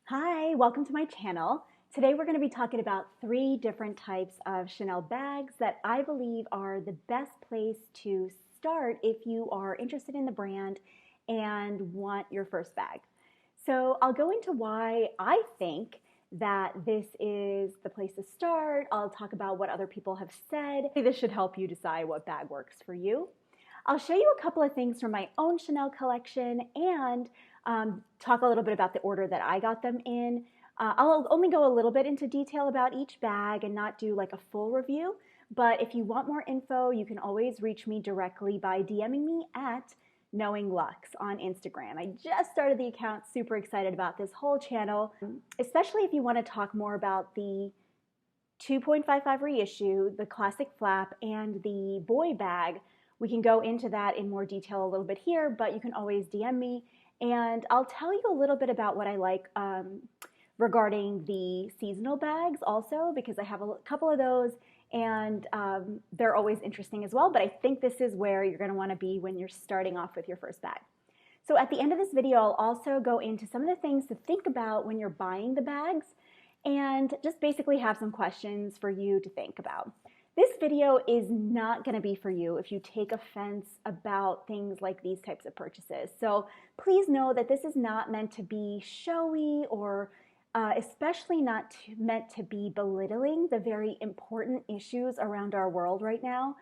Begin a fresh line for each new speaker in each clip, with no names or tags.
Hi, welcome to my channel. Today we're going to be talking about 3 different types of Chanel bags that I believe are the best place to start if you are interested in the brand and want your first bag. So I'll go into why I think that this is the place to start. I'll talk about what other people have said. This should help you decide what bag works for you. I'll show you a couple of things from my own Chanel collection and talk a little bit about the order that I got them in. I'll only go a little bit into detail about each bag and not do like a full review, but if you want more info, you can always reach me directly by DMing me at Knowing Lux on Instagram. I just started the account, super excited about this whole channel, especially if you want to talk more about the 2.55 reissue, the classic flap, and the boy bag. We can go into that in more detail a little bit here, but you can always DM me and I'll tell you a little bit about what I like regarding the seasonal bags also, because I have a couple of those and they're always interesting as well, but I think this is where you're going to want to be when you're starting off with your first bag. So at the end of this video, I'll also go into some of the things to think about when you're buying the bags and just basically have some questions for you to think about. This video is not going to be for you if you take offense about things like these types of purchases. So please know that this is not meant to be showy or especially not meant to be belittling the very important issues around our world right now.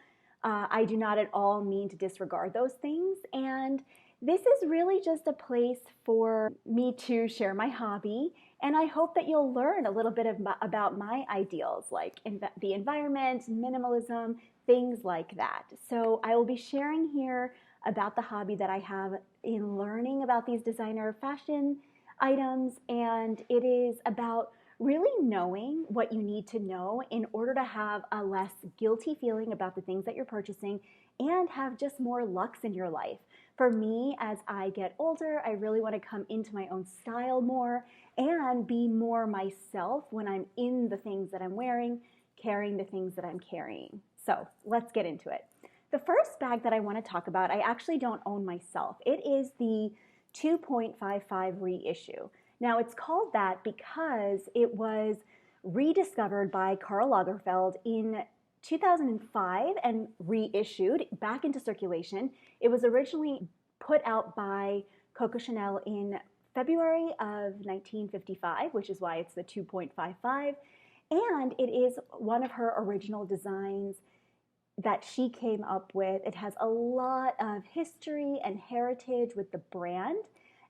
I do not at all mean to disregard those things, and this is really just a place for me to share my hobby, and I hope that you'll learn a little bit about my ideals, like the environment, minimalism, things like that. So I will be sharing here about the hobby that I have in learning about these designer fashion items, and it is about really knowing what you need to know in order to have a less guilty feeling about the things that you're purchasing and have just more lux in your life. For me, as I get older, I really want to come into my own style more and be more myself when I'm in the things that I'm wearing, carrying the things that I'm carrying. So let's get into it. The first bag that I want to talk about, I actually don't own myself. It is the 2.55 reissue. Now it's called that because it was rediscovered by Karl Lagerfeld in 2005 and reissued back into circulation. It was originally put out by Coco Chanel in February of 1955, which is why it's the 2.55, and it is one of her original designs that she came up with. It has a lot of history and heritage with the brand,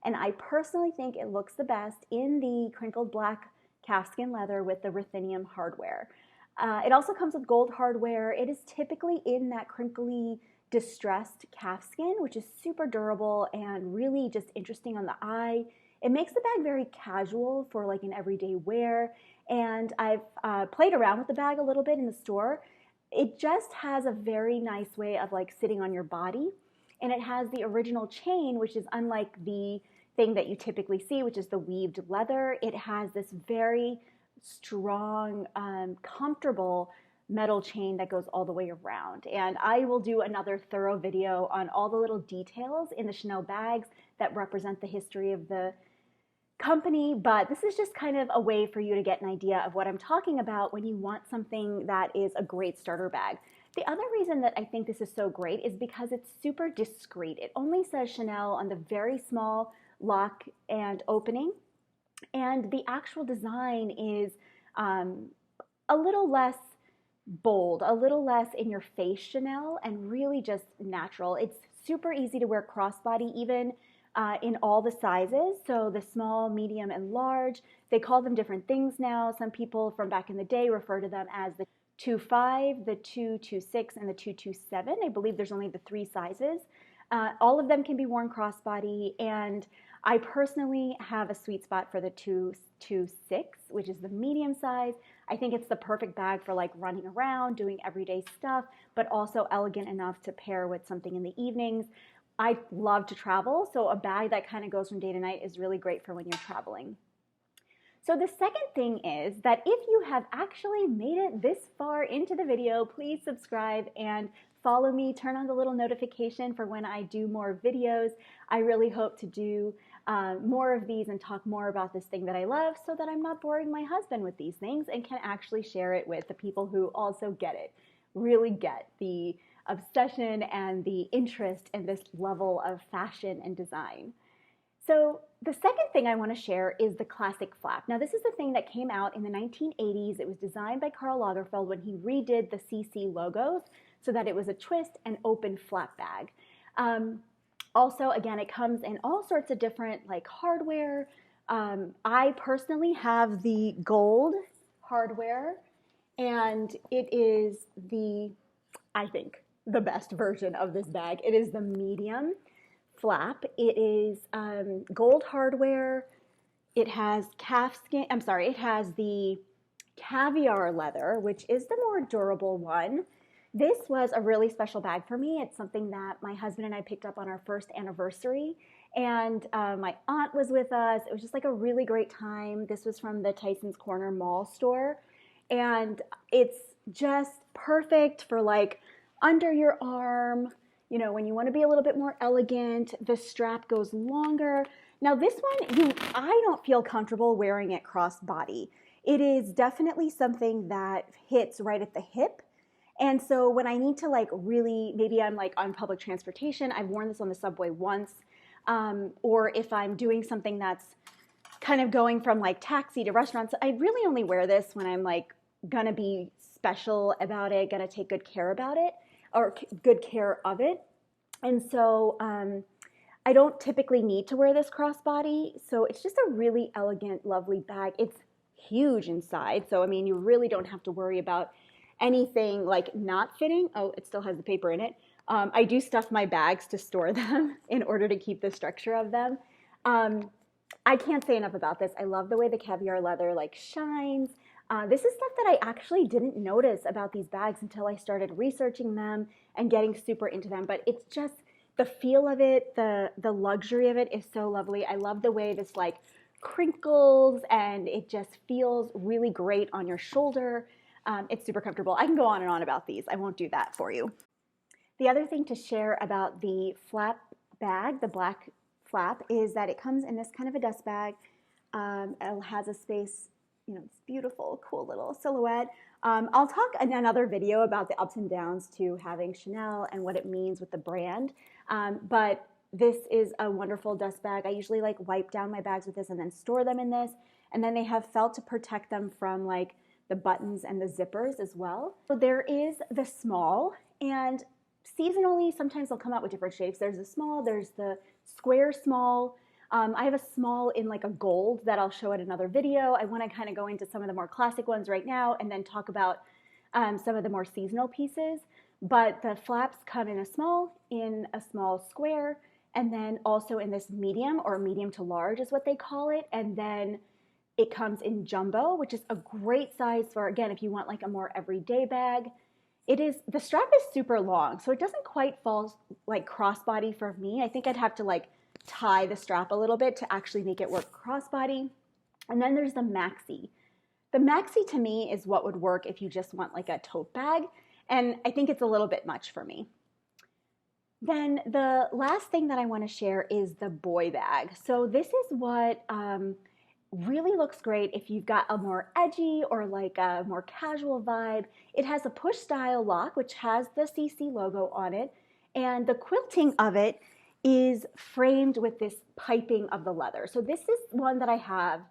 and I personally think it looks the best in the crinkled black calfskin leather with the ruthenium hardware. It also comes with gold hardware. It is typically in that crinkly, distressed calfskin, which is super durable and really just interesting on the eye. It makes the bag very casual for like an everyday wear, and I've played around with the bag a little bit in the store. It just has a very nice way of like sitting on your body, and it has the original chain, which is unlike the thing that you typically see, which is the weaved leather. It has this very strong, comfortable metal chain that goes all the way around. And I will do another thorough video on all the little details in the Chanel bags that represent the history of the company, but this is just kind of a way for you to get an idea of what I'm talking about when you want something that is a great starter bag. The other reason that I think this is so great is because it's super discreet. It only says Chanel on the very small lock and opening, and the actual design is a little less bold, a little less in your face Chanel, and really just natural. It's super easy to wear crossbody even in all the sizes, so the small, medium, and large. They call them different things now. Some people from back in the day refer to them as the 2.5, the 2.26, and the 2.27. I believe there's only the 3 sizes. All of them can be worn crossbody, and I personally have a sweet spot for the 2.26, which is the medium size. I think it's the perfect bag for like running around, doing everyday stuff, but also elegant enough to pair with something in the evenings. I love to travel, so a bag that kind of goes from day to night is really great for when you're traveling. So the second thing is that if you have actually made it this far into the video, please subscribe and follow me, turn on the little notification for when I do more videos. I really hope to do more of these and talk more about this thing that I love so that I'm not boring my husband with these things and can actually share it with the people who also get it, really get the obsession and the interest in this level of fashion and design. So the second thing I want to share is the classic flap. Now this is the thing that came out in the 1980s. It was designed by Karl Lagerfeld when he redid the CC logos so that it was a twist and open flap bag. Also, again, it comes in all sorts of different like hardware. I personally have the gold hardware, and it is I think, the best version of this bag. It is the medium flap. It is gold hardware. It has it has the caviar leather, which is the more durable one. This was a really special bag for me. It's something that my husband and I picked up on our first anniversary, and my aunt was with us. It was just like a really great time. This was from the Tyson's Corner Mall store, and it's just perfect for like under your arm, you know, when you want to be a little bit more elegant. The strap goes longer. Now this one, I don't feel comfortable wearing it crossbody. It is definitely something that hits right at the hip. And so when I need to like really, maybe I'm like on public transportation, I've worn this on the subway once, or if I'm doing something that's kind of going from like taxi to restaurants, I really only wear this when I'm like gonna be special about it, gonna take good care about it, or good care of it. And so I don't typically need to wear this crossbody. So it's just a really elegant, lovely bag. It's huge inside. So, I mean, you really don't have to worry about anything like not fitting. Oh, it still has the paper in it. I do stuff my bags to store them in order to keep the structure of them. I can't say enough about this. I love the way the caviar leather like shines. This is stuff that I actually didn't notice about these bags until I started researching them and getting super into them. But it's just the feel of it, the luxury of it is so lovely. I love the way this like crinkles and it just feels really great on your shoulder. It's super comfortable. I can go on and on about these. I won't do that for you. The other thing to share about the flap bag, the black flap, is that it comes in this kind of a dust bag. It has a space, you know, this beautiful, cool little silhouette. I'll talk in another video about the ups and downs to having Chanel and what it means with the brand. But this is a wonderful dust bag. I usually like wipe down my bags with this and then store them in this. And then they have felt to protect them from like the buttons and the zippers as well. So there is the small, and seasonally, sometimes they'll come out with different shapes. There's the small, there's the square small. I have a small in like a gold that I'll show in another video. I want to kind of go into some of the more classic ones right now and then talk about some of the more seasonal pieces. But the flaps come in a small square, and then also in this medium, or medium to large is what they call it. And then it comes in jumbo, which is a great size for, again, if you want like a more everyday bag. The strap is super long, so it doesn't quite fall like crossbody for me. I think I'd have to like tie the strap a little bit to actually make it work crossbody. And then there's the maxi. The maxi to me is what would work if you just want like a tote bag, and I think it's a little bit much for me. Then the last thing that I want to share is the boy bag. So this is what really looks great if you've got a more edgy or like a more casual vibe. It has a push style lock, which has the CC logo on it, and the quilting of it is framed with this piping of the leather. So this is one that I have,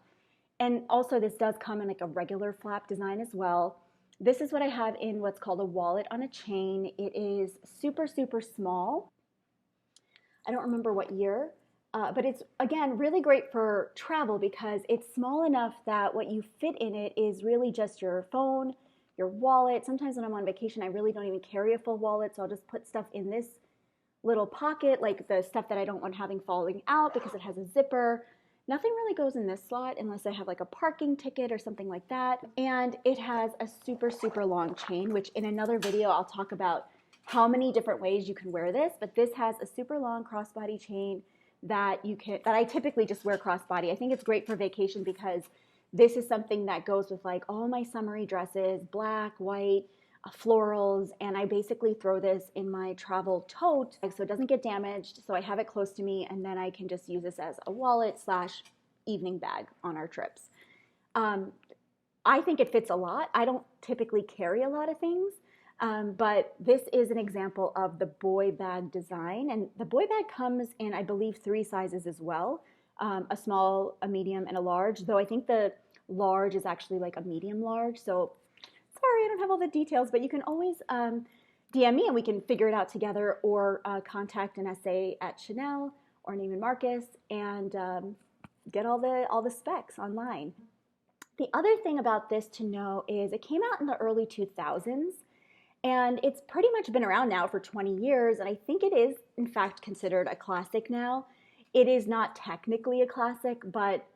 and also this does come in like a regular flap design as well. This is what I have in what's called a wallet on a chain. It is super, super small. I don't remember what year, but it's, again, really great for travel because it's small enough that what you fit in it is really just your phone, your wallet. Sometimes when I'm on vacation, I really don't even carry a full wallet, so I'll just put stuff in this little pocket, like the stuff that I don't want having falling out because it has a zipper. Nothing really goes in this slot unless I have like a parking ticket or something like that. And it has a super, super long chain, which in another video I'll talk about how many different ways you can wear this, but this has a super long crossbody chain that I typically just wear crossbody. I think it's great for vacation because this is something that goes with like all my summery dresses, black, white. florals, and I basically throw this in my travel tote so it doesn't get damaged, so I have it close to me, and then I can just use this as a wallet slash evening bag on our trips. I think it fits a lot. I don't typically carry a lot of things, but this is an example of the boy bag design, and the boy bag comes in, I believe, 3 sizes as well, a small, a medium, and a large, though I think the large is actually like a medium large, so sorry, I don't have all the details, but you can always DM me and we can figure it out together, or contact an SA at Chanel or Neiman Marcus and get all the specs online. The other thing about this to know is it came out in the early 2000s, and it's pretty much been around now for 20 years, and I think it is, in fact, considered a classic now. It is not technically a classic, but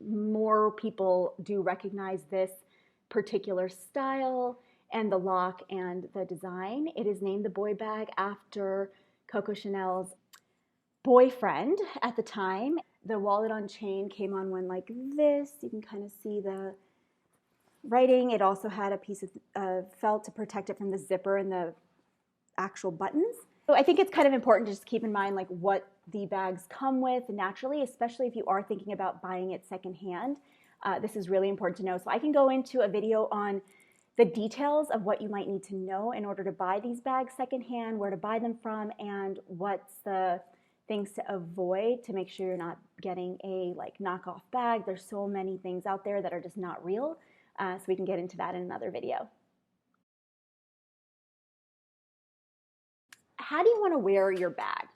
more people do recognize this particular style and the look and the design. It is named the boy bag after Coco Chanel's boyfriend at the time. The wallet on chain came on one like this. You can kind of see the writing. It also had a piece of felt to protect it from the zipper and the actual buttons. So I think it's kind of important to just keep in mind like what the bags come with naturally, especially if you are thinking about buying it secondhand. This is really important to know. So I can go into a video on the details of what you might need to know in order to buy these bags secondhand, where to buy them from, and what's the things to avoid to make sure you're not getting a like knockoff bag. There's so many things out there that are just not real. So we can get into that in another video. How do you want to wear your bag?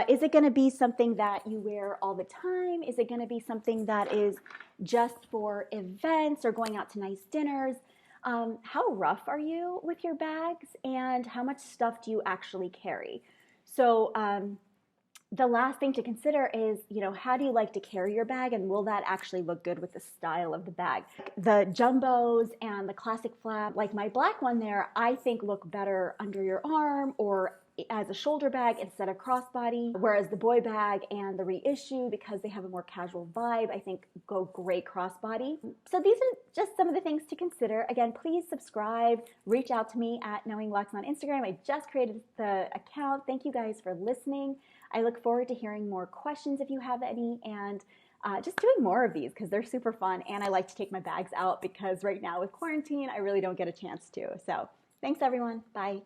Is it going to be something that you wear all the time? Is it going to be something that is just for events or going out to nice dinners? How rough are you with your bags, and how much stuff do you actually carry? So the last thing to consider is, how do you like to carry your bag, and will that actually look good with the style of the bag? The jumbos and the classic flap, like my black one there, I think look better under your arm or as a shoulder bag instead of crossbody, whereas the boy bag and the reissue, because they have a more casual vibe, I think go great crossbody. So these are just some of the things to consider. Again, please subscribe, reach out to me at Knowing Wax on Instagram. I just created the account. Thank you guys for listening. I look forward to hearing more questions if you have any, and just doing more of these because they're super fun, and I like to take my bags out because right now with quarantine, I really don't get a chance to. So thanks everyone. Bye.